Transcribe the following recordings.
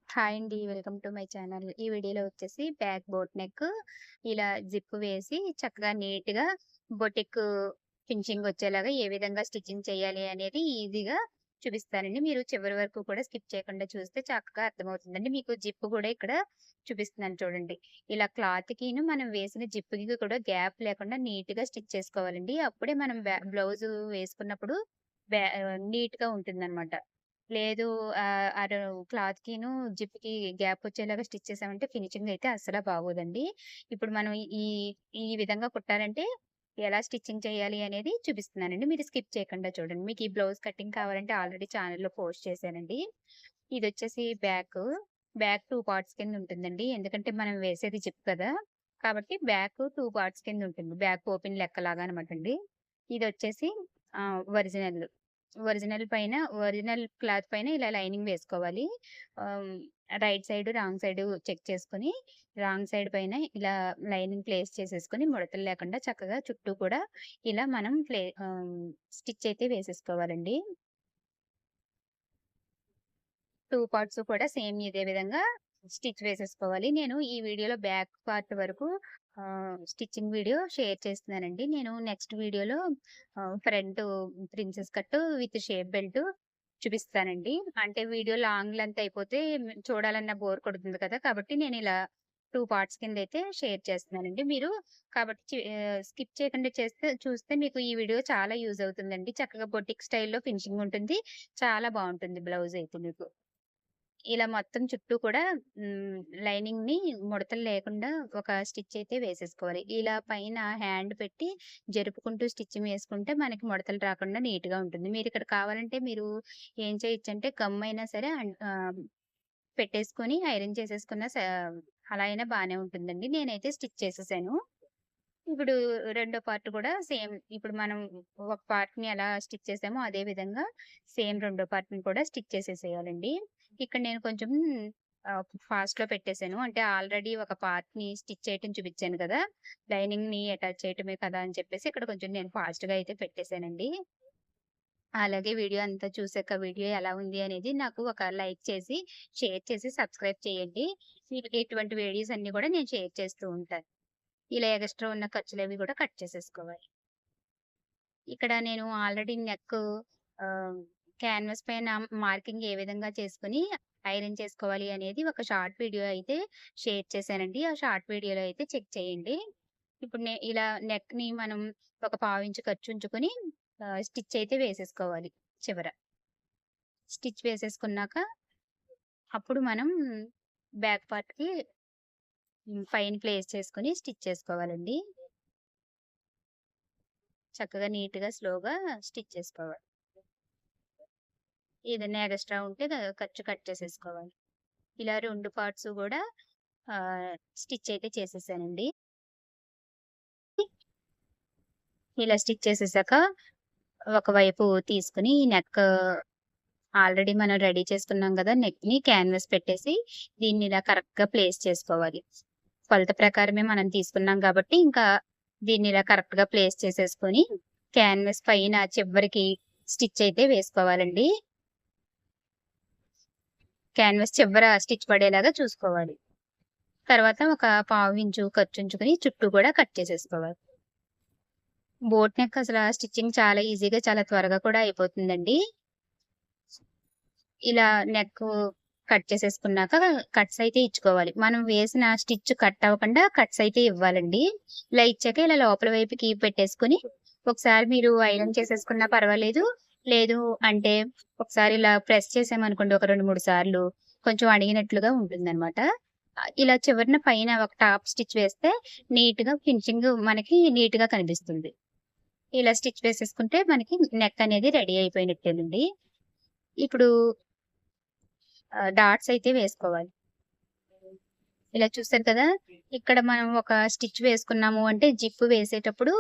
Hi అండి. Welcome to my channel. ఈ వీడియోలో వచ్చేసి బ్యాక్ బోట్ నెక్ ఇలా జిప్ వేసి చక్కగా నీట్‌గా బొటిక్ ఫినిషింగ్ వచ్చేలాగా ఏ విధంగా స్టిచ్చింగ్ చేయాలి అనేది ఈజీగా చూపిస్తానండి. మీరు చివరి వరకు కూడా స్కిప్ చేయకుండా చూస్తే చక్కగా అర్థమవుతుందండి. మీకు జిప్ కూడా ఇక్కడ చూపిస్తున్నాను చూడండి. ఇలా క్లాత్‌కిను మనం వేసిన జిప్‌కి కూడా గ్యాప్ లేకుండా నీట్‌గా స్టిచ్ చేసుకోవాలండి. అప్పుడే మనం బ్లౌజు వేసుకున్నప్పుడు నీట్‌గా ఉంటుందనమాట. లేదు క్లాత్‌కిను, జిప్‌కి గ్యాప్ వచ్చేలాగా స్టిచ్ చేసామంటే ఫినిషింగ్ అయితే అస్సల బాగోదండి. ఇప్పుడు మనం ఈ ఈ విధంగా కుట్టాలంటే ఎలా స్టిచ్చింగ్ చేయాలి అనేది చూపిస్తున్నానండి. మీరు స్కిప్ చేయకుండా చూడండి. మీకు ఈ బ్లౌజ్ కటింగ్ కావాలంటే ఆల్రెడీ ఛానెల్‌లో పోస్ట్ చేశానండి. ఇదొచ్చేసి బ్యాక్ 2 పార్ట్స్ కింద ఉంటుందండి. ఎందుకంటే మనం వేసేది జిప్ కదా! కాబట్టి బ్యాక్ 2 పార్ట్స్ కింద ఉంటుంది. బ్యాక్ ఓపెన్ లెక్కలాగా అనమాటండి. ఇదొచ్చేసి ఒరిజినల్. ఒరిజినల్ క్లాత్ పైన ఇలా లైనింగ్ వేసుకోవాలి. ఆహ్, right side, wrong side check చేసుకొని, రాంగ్ సైడ్ పైన ఇలా లైనింగ్ ప్లేస్ చేసేసుకొని ముడతలు లేకుండా చక్కగా చుట్టూ కూడా ఇలా మనం స్టిచ్ అయితే వేసేసుకోవాలండి. 2 పార్ట్స్ కూడా సేమ్ ఇదే విధంగా స్టిచ్ వేసేసుకోవాలి. నేను ఈ వీడియోలో బ్యాక్ పార్ట్ వరకు స్టిచ్చింగ్ వీడియో షేర్ చేస్తున్నానండి. నేను నెక్స్ట్ వీడియోలో front princess cut with shape belt చూపిస్తానండి. అంటే వీడియో లాంగ్ లెంత్ అయిపోతే చూడాలన్న బోర్ కొడుతుంది కదా! కాబట్టి నేనిలా 2 పార్ట్స్ కిందయితే షేర్ చేస్తున్నానండి. మీరు కాబట్టి స్కిప్ చేయకుండా చూస్తే మీకు ఈ వీడియో చాలా యూజ్ అవుతుందండి. చక్కగా బొటిక్ స్టైల్‌లో ఫినిషింగ్ ఉంటుంది. చాలా బావుంటుంది బ్లౌజ్ అయితే మీకు. ఇలా మొత్తం చుట్టూ కూడా లైనింగ్‌ని ముడతలు లేకుండా ఒక స్టిచ్ అయితే వేసేసుకోవాలి. ఇలా పైన హ్యాండ్ పెట్టి జరుపుకుంటూ స్టిచ్చింగ్ వేసుకుంటే మనకి ముడతలు రాకుండా నీట్‌గా ఉంటుంది. మీరిక్కడ కావాలంటే మీరు ఏం చేయొచ్చంటే గమ్ అయినా సరే పెట్టేసుకొని ఐరన్ చేసేసుకున్న అలా అయినా బానే ఉంటుందండి. నేనైతే స్టిచ్ చేసేసాను. ఇప్పుడు రెండో పార్ట్ కూడా సేమ్ ఇప్పుడు మనం ఒక పార్ట్‌ని ఎలా స్టిచ్ చేసామో అదే విధంగా సేమ్ రెండో పార్ట్‌ని కూడా స్టిచ్ చేసేసేయాలండి. ఇక్కడ నేను కొంచెం ఫాస్ట్‌లో పెట్టేసాను. అంటే ఆల్రెడీ ఒక పార్ట్‌ని స్టిచ్ చేయటం చూపిచ్చాను కదా! లైనింగ్‌ని అటాచ్ చేయటమే కదా! అని చెప్పేసి ఇక్కడ కొంచెం నేను ఫాస్ట్‌గా అయితే పెట్టేసానండి. అలాగే వీడియో అంతా చూసాక వీడియో ఎలా ఉంది అనేది నాకు ఒక లైక్ చేసి, షేర్ చేసి, సబ్స్క్రైబ్ చేయండి. ఇటువంటి వీడియోస్ అన్నీ కూడా నేను షేర్ చేస్తూ ఉంటాను. ఇలా ఎగస్ట్రా ఉన్న ఖర్చులవి గూడా కట్ చేసేసుకోవాలి. ఇక్కడ నేను ఆల్రెడీ ఆహ్, క్యాన్వాస్ పైన మార్కింగ్ ఏ విధంగా చేసుకొని ఐరన్ చేసుకోవాలి అనేది ఒక షార్ట్ వీడియో అయితే షేర్ చేశానండి. ఆ షార్ట్ వీడియోలో అయితే చెక్ చేయండి. ఇప్పుడు ఇలా నెక్‌ని మనం ఒక పావించి ఖర్చుంచుకొని స్టిచ్ అయితే వేసేసుకోవాలి చివర. స్టిచ్ వేసేసుకున్నాక అప్పుడు మనం బ్యాక్ పార్ట్‌కి పైన ప్లేస్ చేసుకొని స్టిచ్ చేసుకోవాలండి. చక్కగా నీట్‌గా, స్లోగా స్టిచ్ చేసుకోవాలి. ఏదైనా ఎగస్ట్రా ఉంటే ఖర్చు కట్ చేసేసుకోవాలి. ఇలా 2 పార్ట్స్ గూడా స్టిచ్ అయితే చేసేసానండి. ఇలా స్టిచ్ చేసేసాక ఒకవైపు తీసుకొని ఆల్రెడీ మనం రెడీ చేసుకున్నాం గదా! నెక్‌ని క్యాన్వాస్ పెట్టేసి దీన్ని ఇలా కరెక్ట్‌గా ప్లేస్ చేసుకోవాలి. కొలత ప్రకారమే మనం తీసుకున్నాం గాబట్టి, ఇంకా దీన్ని ఇలా కరెక్ట్‌గా ప్లేస్ చేసేసుకొని క్యాన్వాస్ పైన చివరికి స్టిచ్ అయితే వేసుకోవాలండి. క్యాన్వాస్ చివర స్టిచ్ పడేలాగా చూసుకోవాలి. తర్వాత ఒక పావించు ఖర్చుంచుకొని చుట్టూ కూడా కట్ చేసేసుకోవాలి. బోట్ నెక్ అసల స్టిచ్చింగ్ చాలా ఈజీగా, చాలా త్వరగా కూడా అయిపోతుందండి. ఇలా నెక్కు కట్ చేసేసుకున్నాక కట్స్ అయితే ఇచ్చుకోవాలి. మనం వేసిన స్టిచ్ కట్ అవ్వకుండా కట్స్ అయితే ఇవ్వాలండి. ఇలా ఇచ్చాక ఇలా లోపల వైపుకి పెట్టేసుకొని ఒకసారి మీరు ఐరన్ చేసేసుకున్నా పర్వాలేదు. లేదు అంటే ఒకసారి ఇలా ప్రెస్ చేసామనుకోండి ఒక 2, 3 సార్లు కొంచెం అణిగినట్లుగా ఉంటుందనమాట. ఇలా చివరన పైన ఒక టాప్ స్టిచ్ వేస్తే నీట్‌గా ఫినిషింగ్ మనకి నీట్‌గా కనిపిస్తుంది. ఇలా స్టిచ్ వేసేసుకుంటే మనకి నెక్ అనేది రెడీ అయిపోయినట్టేనండి. ఇప్పుడు డాట్స్ అయితే వేసుకోవాలి. ఇలా చూసారు కదా! ఇక్కడ మనం ఒక స్టిచ్ వేసుకున్నాము అంటే జిప్ వేసేటప్పుడు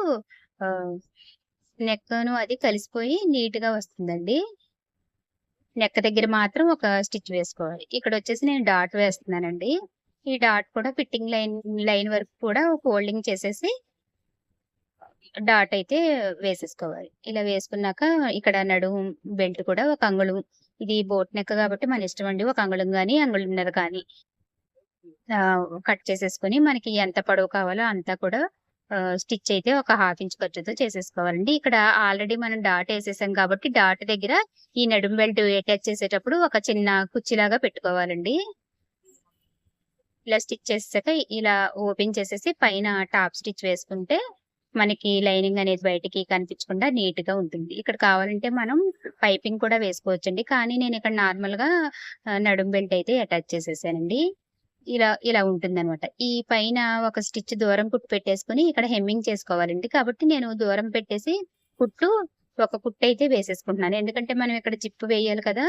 ఆహ్, నెక్కును అది కలిసిపోయి నీట్‌గా వస్తుందండి. నెక్ దగ్గర మాత్రం ఒక స్టిచ్ వేసుకోవాలి. ఇక్కడొచ్చేసి నేను డాట్ వేస్తున్నానండి. ఈ డాట్ కూడా ఫిట్టింగ్ లైన్ వరకు కూడా ఫోల్డింగ్ చేసేసి డాట్ అయితే వేసేసుకోవాలి. ఇలా వేసుకున్నాక ఇక్కడ నడుము బెల్ట్ కూడా ఒక అంగుళం ఇది బోట్ నెక్ కాబట్టి మన ఇష్టమండి. ఒక అంగుళం గాని, అంగుళంన్నర కానీ కట్ చేసేసుకొని మనకి ఎంత పొడవు కావాలో అంతా కూడా స్టిచ్ అయితే ఒక హాఫ్ ఇంచ్ ఖర్చుతో చేసేసుకోవాలండి. ఇక్కడ ఆల్రెడీ మనం డాట్ ఏసేసాం కాబట్టి డాట్ దగ్గర ఈ నడుము బెల్ట్ అటాచ్ చేసేటప్పుడు ఒక చిన్న కుర్చీలాగా పెట్టుకోవాలండి. ఇలా స్టిచ్ చేసేసాక ఇలా ఓపెన్ చేసేసి పైన టాప్ స్టిచ్ వేసుకుంటే మనకి లైనింగ్ అనేది బయటికి కనిపించకుండా నీట్‌గా ఉంటుంది. ఇక్కడ కావాలంటే మనం పైపింగ్ కూడా వేసుకోవచ్చండి. కానీ నేను ఇక్కడ నార్మల్‌గా నడుము బెల్ట్ అయితే అటాచ్ చేసేసానండి. ఇలా ఉంటుందనమాట. ఈ పైన ఒక స్టిచ్ దూరం కుట్టు పెట్టేసుకొని ఇక్కడ హెమ్మింగ్ చేసుకోవాలండి. కాబట్టి నేను దూరం పెట్టేసి కుట్టు ఒక కుట్టయితే వేసేసుకుంటున్నాను. ఎందుకంటే మనం ఇక్కడ జిప్ వేయాలి కదా!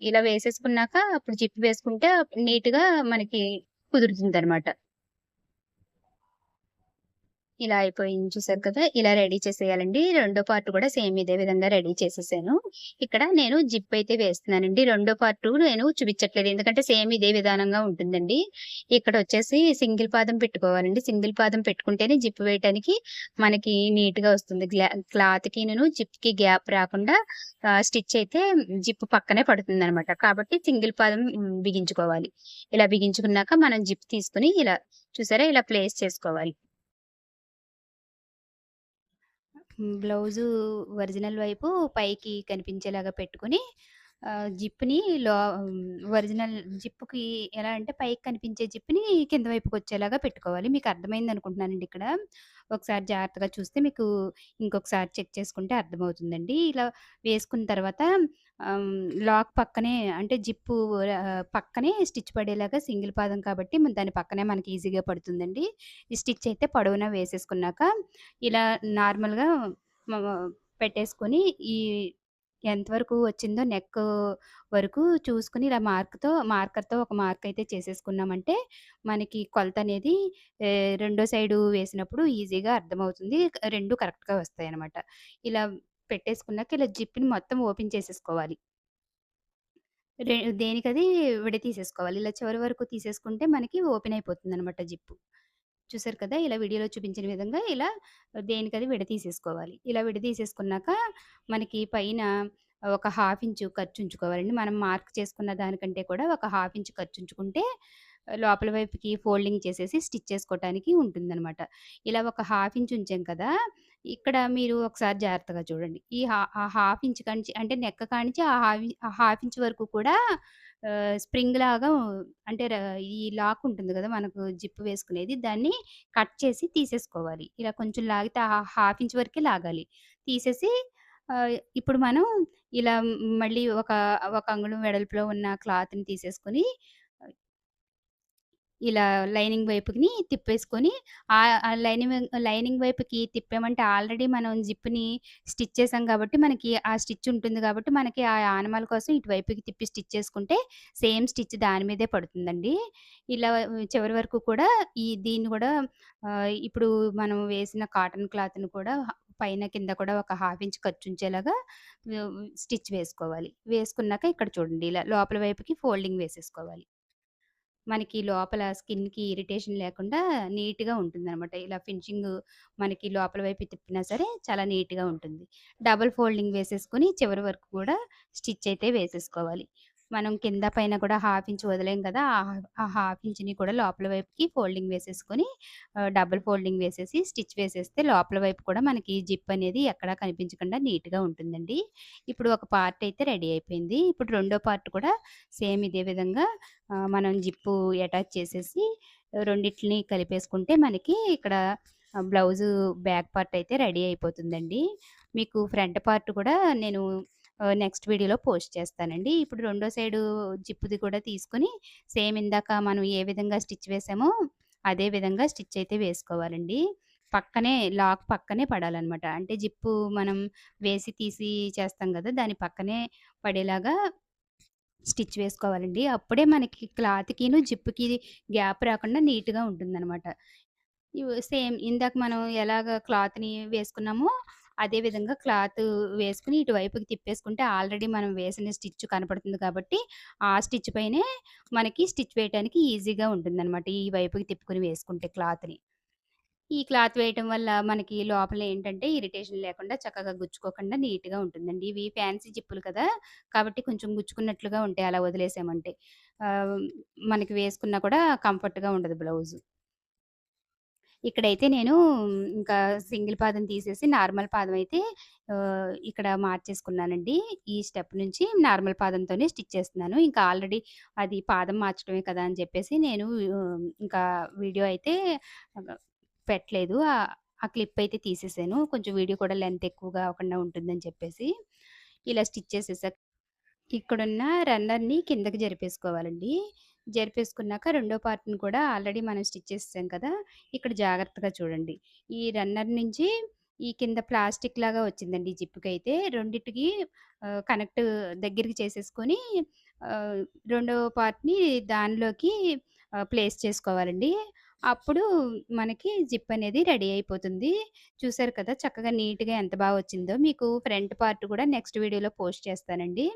ఇలా వేసేసుకున్నాక అప్పుడు జిప్ వేసుకుంటే నీట్‌గా మనకి కుదురుతుందనమాట. ఇలా అయిపోయింది చూసారు కదా! ఇలా రెడీ చేసేయాలండి. రెండో పార్ట్ కూడా సేమ్ ఇదే విధంగా రెడీ చేసేసాను. ఇక్కడ నేను జిప్ అయితే వేస్తున్నానండి. రెండో పార్ట్ నేను చూపించట్లేదు. ఎందుకంటే సేమ్ ఇదే విధానంగా ఉంటుందండి. ఇక్కడొచ్చేసి సింగిల్ పాదం పెట్టుకోవాలండి. సింగిల్ పాదం పెట్టుకుంటేనే జిప్ వేయటానికి మనకి నీట్‌గా వస్తుంది. క్లాత్‌కిను జిప్‌కి గ్యాప్ రాకుండా స్టిచ్ అయితే జిప్ పక్కనే పడుతుందనమాట. కాబట్టి సింగిల్ పాదం బిగించుకోవాలి. ఇలా బిగించుకున్నాక మనం జిప్ తీసుకొని ఇలా చూసారా? ఇలా ప్లేస్ చేసుకోవాలి. బ్లౌజు ఒరిజినల్ వైపు పైకి కనిపించేలాగా పెట్టుకొని జిప్‌ని ఒరిజినల్ జిప్‌కి ఎలా అంటే పైకి కనిపించే జిప్‌ని కింద వైపుకొచ్చేలాగా పెట్టుకోవాలి. మీకు అర్థమైందనుకుంటున్నానండి ఇక్కడ. ఒకసారి జాగ్రత్తగా చూస్తే మీకు ఇంకొకసారి చెక్ చేసుకుంటే అర్థమవుతుందండి. ఇలా వేసుకున్న తర్వాత లాక్ పక్కనే అంటే జిప్పు పక్కనే స్టిచ్ పడేలాగా సింగిల్ పాదం కాబట్టి దాని పక్కనే మనకి ఈజీగా పడుతుందండి. ఈ స్టిచ్ అయితే పొడవునా వేసేసుకున్నాక ఇలా నార్మల్‌గా మ పెట్టేసుకొని ఈ ఎంతవరకు వచ్చిందో నెక్ వరకు చూసుకొని ఇలా మార్కర్‌తో ఒక మార్క్ అయితే చేసేసుకున్నామంటే మనకి కొలతనేది రెండో సైడు వేసినప్పుడు ఈజీగా అర్థమవుతుంది. 2 కరెక్ట్‌గా వస్తాయన్నమాట. ఇలా పెట్టేసుకున్నాక ఇలా జిప్‌ని మొత్తం ఓపెన్ చేసేసుకోవాలి. దేనికది విడతీసేసుకోవాలి. ఇలా చివరి వరకు తీసేసుకుంటే మనకి ఓపెన్ అయిపోతుందనమాట జిప్పు. చూసారు కదా! ఇలా వీడియోలో చూపించిన విధంగా ఇలా దేనికది విడతీసేసుకోవాలి. ఇలా విడదీసేసుకున్నాక మనకి పైన ఒక హాఫ్ ఇంచు ఖర్చుంచుకోవాలండి. మనం మార్క్ చేసుకున్న దానికంటే కూడా ఒక హాఫ్ ఇంచ్ ఖర్చుంచుకుంటే లోపల వైపుకి ఫోల్డింగ్ చేసేసి స్టిచ్ చేసుకోవటానికి ఉంటుందనమాట. ఇలా ఒక హాఫ్ ఇంచ్ ఉంచాం కదా! ఇక్కడ మీరు ఒకసారి జాగ్రత్తగా చూడండి. ఆ హాఫ్ ఇంచ్ కానించి అంటే నెక్ కానించి ఆ హాఫ్ ఇంచ్ వరకు కూడా స్ప్రింగ్ లాగా అంటే ఈ లాక్ ఉంటుంది గదా! మనకు జిప్ వేసుకునేది. దాన్ని కట్ చేసి తీసేసుకోవాలి. ఇలా కొంచెం లాగితే హాఫ్ ఇంచ్ వరకే లాగాలి. తీసేసి ఇప్పుడు మనం ఇలా మళ్ళీ ఒక అంగుళం వెడల్పులో ఉన్న క్లాత్‌ని తీసేసుకొని ఇలా లైనింగ్ వైపుని తిప్పేసుకొని ఆ లైనింగ్ వైపుకి తిప్పామంటే ఆల్రెడీ మనం జిప్‌ని స్టిచ్ చేసాం కాబట్టి మనకి ఆ స్టిచ్ ఉంటుంది కాబట్టి మనకి ఆ ఆనమాల కోసం ఇటువైపుకి తిప్పి స్టిచ్ చేసుకుంటే సేమ్ స్టిచ్ దాని మీదే పడుతుందండి. ఇలా చివరి వరకు కూడా దీన్ని కూడా ఇప్పుడు మనం వేసిన కాటన్ క్లాత్‌ని కూడా పైన కింద కూడా ఒక హాఫ్ ఇంచ్ ఖర్చుంచేలాగా స్టిచ్ వేసుకోవాలి. వేసుకున్నాక ఇక్కడ చూడండి ఇలా లోపల వైపుకి ఫోల్డింగ్ వేసేసుకోవాలి. మనకి లోపల స్కిన్‌కి ఇరిటేషన్ లేకుండా నీట్‌గా ఉంటుందనమాట. ఇలా ఫినిషింగు మనకి లోపల వైపు తిప్పినా సరే చాలా నీట్‌గా ఉంటుంది. డబుల్ ఫోల్డింగ్ వేసేసుకొని చివరి వరకు కూడా స్టిచ్ అయితే వేసేసుకోవాలి. మనం కింద పైన కూడా హాఫ్ ఇంచ్ వదిలాం కదా! ఆ హాఫ్ ఇంచ్‌ని కూడా లోపల వైపుకి ఫోల్డింగ్ వేసేసుకొని డబుల్ ఫోల్డింగ్ వేసేసి స్టిచ్ వేసేస్తే లోపల వైపు కూడా మనకి జిప్ అనేది ఎక్కడా కనిపించకుండా నీట్‌గా ఉంటుందండి. ఇప్పుడు ఒక పార్ట్ అయితే రెడీ అయిపోయింది. ఇప్పుడు రెండో పార్ట్ కూడా సేమ్ ఇదే విధంగా మనం జిప్పు అటాచ్ చేసేసి రెండిటిని కలిపేసుకుంటే మనకి ఇక్కడ బ్లౌజు బ్యాక్ పార్ట్ అయితే రెడీ అయిపోతుందండి. మీకు ఫ్రంట్ పార్ట్ కూడా నేను నెక్స్ట్ వీడియోలో పోస్ట్ చేస్తానండి. ఇప్పుడు రెండో సైడు జిప్పుది కూడా తీసుకొని సేమ్ ఇందాక మనం ఏ విధంగా స్టిచ్ వేసామో అదే విధంగా స్టిచ్ అయితే వేసుకోవాలండి. పక్కనే లాక్ పక్కనే పడాలనమాట. అంటే జిప్పు మనం వేసి తీసి చేస్తాం గదా! దాని పక్కనే పడేలాగా స్టిచ్ వేసుకోవాలండి. అప్పుడే మనకి క్లాత్‌కిను, జిప్‌కి గ్యాప్ రాకుండా నీట్‌గా ఉంటుందనమాట. సేమ్ ఇందాక మనం ఎలాగ క్లాత్‌ని వేసుకున్నామో, అదే విధంగా వేసుకొని ఇటువైపుకి తిప్పేసుకుంటే ఆల్రెడీ మనం వేసిన స్టిచ్ కనపడుతుంది కాబట్టి, ఆ స్టిచ్ పైనే మనకి స్టిచ్ వేయటానికి ఈజీగా ఉంటుందనమాట. ఈ వైపుకి తిప్పుకొని వేసుకుంటే క్లాత్‌ని. ఈ క్లాత్ వేయటం వల్ల మనకి లోపల ఏంటంటే ఇరిటేషన్ లేకుండా చక్కగా గుచ్చుకోకుండా నీట్‌గా ఉంటుందండి. ఇవి ఫ్యాన్సీ జిప్పులు కదా! కాబట్టి కొంచెం గుచ్చుకున్నట్లుగా ఉంటాయి అలా వదిలేసామంటే. ఆహ్, మనకి వేసుకున్నా కూడా కంఫర్ట్‌గా ఉండదు బ్లౌజు. ఇక్కడైతే నేను ఇంకా సింగిల్ పాదం తీసేసి నార్మల్ పాదం అయితే ఇక్కడ మార్చేసుకున్నానండి. ఈ స్టెప్ నుంచి నార్మల్ పాదంతోనే స్టిచ్ చేస్తున్నాను. ఇంకా ఆల్రెడీ అది పాదం మార్చడమే కదా! అని చెప్పేసి నేను ఇంకా వీడియో అయితే ఆహ్, పెట్టలేదు. ఆ క్లిప్ అయితే తీసేసాను. కొంచెం వీడియో కూడా లెంత్ ఎక్కువగా అవ్వకుండా ఉంటుందని చెప్పేసి. ఇలా స్టిచ్ చేసేసా. ఇక్కడున్న రన్నర్‌ని కిందకి జరిపేసుకోవాలండి. జరిపేసుకున్నాక రెండో పార్ట్‌ని కూడా ఆల్రెడీ మనం స్టిచ్ చేసేసాం కదా! ఇక్కడ జాగ్రత్తగా చూడండి. ఈ రన్నర్ నుంచి ఈ కింద ప్లాస్టిక్ లాగా వచ్చిందండి ఈ జిప్‌కైతే. రెండిటికి కనెక్ట్ దగ్గరికి చేసేసుకొని ఆహ్, రెండో పార్ట్‌ని దానిలోకి ప్లేస్ చేసుకోవాలండి. అప్పుడు మనకి జిప్ అనేది రెడీ అయిపోతుంది. చూసారు కదా! చక్కగా నీట్‌గా ఎంత వచ్చిందో. మీకు ఫ్రంట్ పార్ట్ కూడా నెక్స్ట్ వీడియోలో పోస్ట్ చేస్తానండి.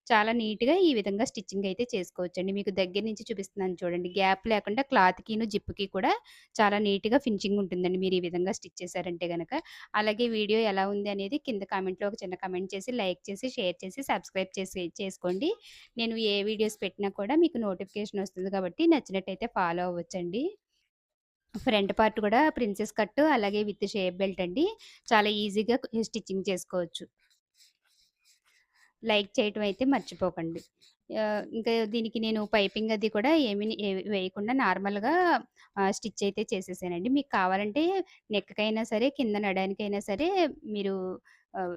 చాలా నీట్‌గా ఈ విధంగా స్టిచ్చింగ్ అయితే చేసుకోవచ్చండి. మీకు దగ్గర నుంచి చూపిస్తున్నాను చూడండి. గ్యాప్ లేకుండా క్లాత్‌కిను, జిప్‌కి కూడా చాలా నీట్‌గా ఫినిషింగ్ ఉంటుందండి. మీరు ఈ విధంగా స్టిచ్ చేశారంటే గనక. అలాగే వీడియో ఎలా ఉంది అనేది కింద కామెంట్‌లో ఒక చిన్న కామెంట్ చేసి, లైక్ చేసి, షేర్ చేసి, సబ్స్క్రైబ్ చేసుకోండి. నేను ఏ వీడియోస్ పెట్టినా కూడా మీకు నోటిఫికేషన్ వస్తుంది కాబట్టి నచ్చినట్టయితే ఫాలో అవ్వచ్చండి. ఫ్రంట్ పార్ట్ కూడా ప్రిన్సెస్ కట్ అలాగే విత్ షేప్ బెల్ట్ అండి. చాలా ఈజీగా స్టిచ్చింగ్ చేసుకోవచ్చు. లైక్ చేయటం అయితే మర్చిపోకండి. ఇంకా దీనికి నేను పైపింగ్ అది కూడా వేయకుండా నార్మల్‌గా స్టిచ్ అయితే చేసేసానండి. మీకు కావాలంటే నెక్‌కైనా సరే, కింద నడానికైనా సరే మీరు ఆహ్,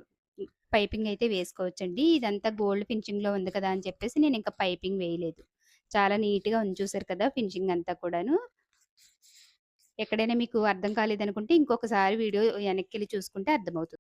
పైపింగ్ అయితే వేసుకోవచ్చండి. ఇదంతా గోల్డ్ ఫినిషింగ్‌లో ఉంది కదా! అని చెప్పేసి నేనింక పైపింగ్ వేయలేదు. చాలా నీట్‌గా ఉంది చూసారు కదా! ఫినిషింగ్ అంతా కూడాను. ఎక్కడైనా మీకు అర్థం కాలేదనుకుంటే ఇంకొకసారి వీడియో వెనక్కెళ్ళి చూసుకుంటే అర్థమవుతుంది.